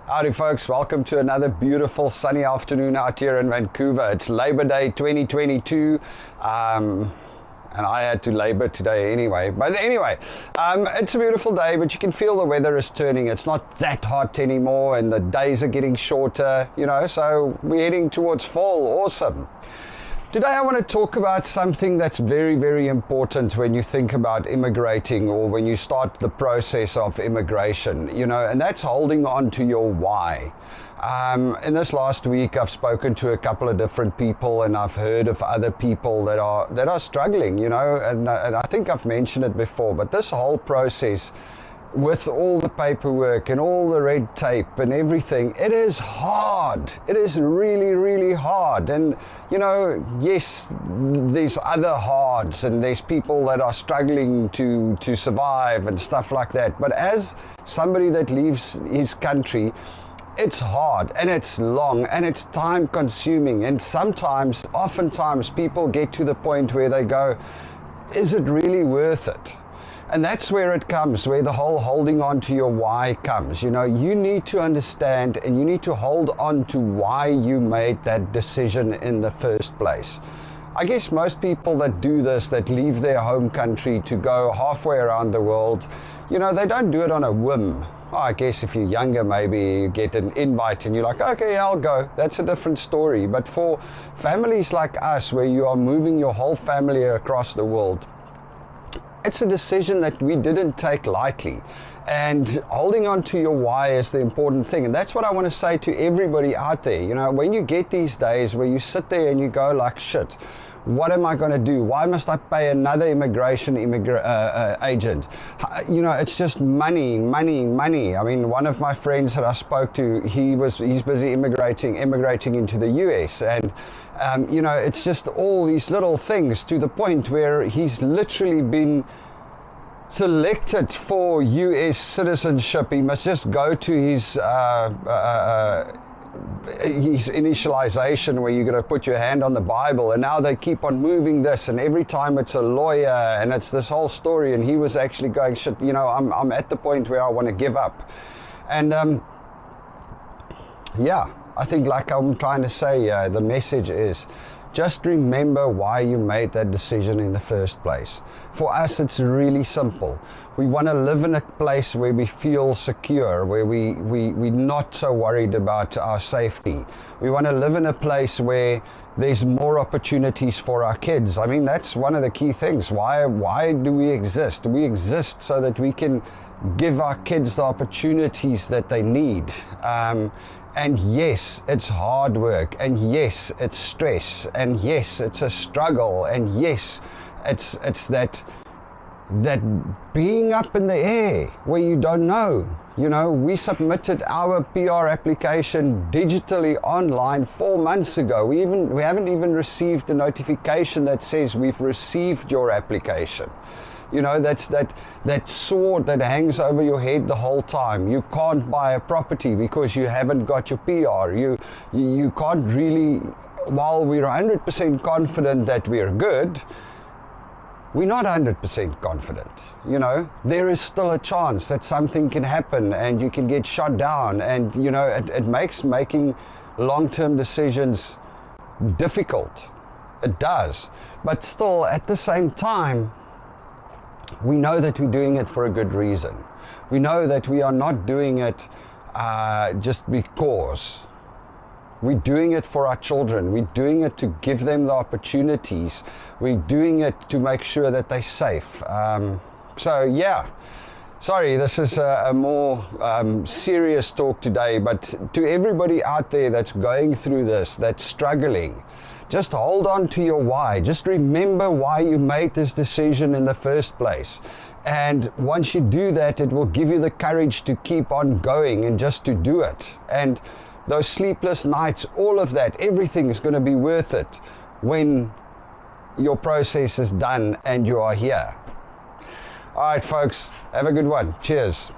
Howdy folks, welcome to another beautiful sunny afternoon out here in Vancouver. It's Labor Day 2022 and I had to labor today anyway. But anyway, it's a beautiful day, but you can feel the weather is turning. It's not that hot anymore and the days are getting shorter, so we're heading towards fall. Awesome. Today I want to talk about something that's very, very important when you think about immigrating or when you start the process of immigration, and that's holding on to your why. In this last week I've spoken to a couple of different people and I've heard of other people that are struggling, and I think I've mentioned it before, but this whole process with all the paperwork and all the red tape and everything, it is hard. It is really, really hard. And, yes, there's other hards and there's people that are struggling to survive and stuff like that. But as somebody that leaves his country, it's hard and it's long and it's time consuming. And oftentimes people get to the point where they go, is it really worth it? And that's where it comes, where the whole holding on to your why comes. You need to understand and you need to hold on to why you made that decision in the first place. I guess most people that do this, that leave their home country to go halfway around the world, they don't do it on a whim. I guess if you're younger, maybe you get an invite and you're like, okay, I'll go. That's a different story. But for families like us, where you are moving your whole family across the world, it's a decision that we didn't take lightly, and holding on to your why is the important thing. And that's what I want to say to everybody out there. When you get these days where you sit there and you go like, shit, what am I going to do? Why must I pay another immigration agent? It's just money. I mean, one of my friends that I spoke to, he's busy immigrating into the US, and it's just all these little things to the point where he's literally been selected for US citizenship. He must just go to his initialization where you're going to put your hand on the Bible, and now they keep on moving this, and every time it's a lawyer and it's this whole story, and he was actually going, shit, I'm at the point where I want to give up. And I think, like I'm trying to say, the message is just remember why you made that decision in the first place. For us, it's really simple. We want to live in a place where we feel secure, where we're not so worried about our safety. We want to live in a place where there's more opportunities for our kids. I mean, that's one of the key things. Why do we exist? We exist so that we can give our kids the opportunities that they need. And yes, it's hard work, and yes, it's stress, and yes, it's a struggle, and yes, it's that being up in the air where you don't know. We submitted our PR application digitally online 4 months ago. We haven't even received the notification that says we've received your application. That's that sword that hangs over your head the whole time. You can't buy a property because you haven't got your PR. You can't really, while we're 100% confident that we're good, we're not 100% confident. There is still a chance that something can happen and you can get shot down, and it makes making long-term decisions difficult. It does. But still, at the same time, we know that we're doing it for a good reason. We know that we are not doing it just because. We're doing it for our children. We're doing it to give them the opportunities. We're doing it to make sure that they're safe. Sorry, this is a more serious talk today, but to everybody out there that's going through this, that's struggling, just hold on to your why. Just remember why you made this decision in the first place. And once you do that, it will give you the courage to keep on going and just to do it. And those sleepless nights, all of that, everything is going to be worth it when your process is done and you are here. All right, folks, have a good one. Cheers.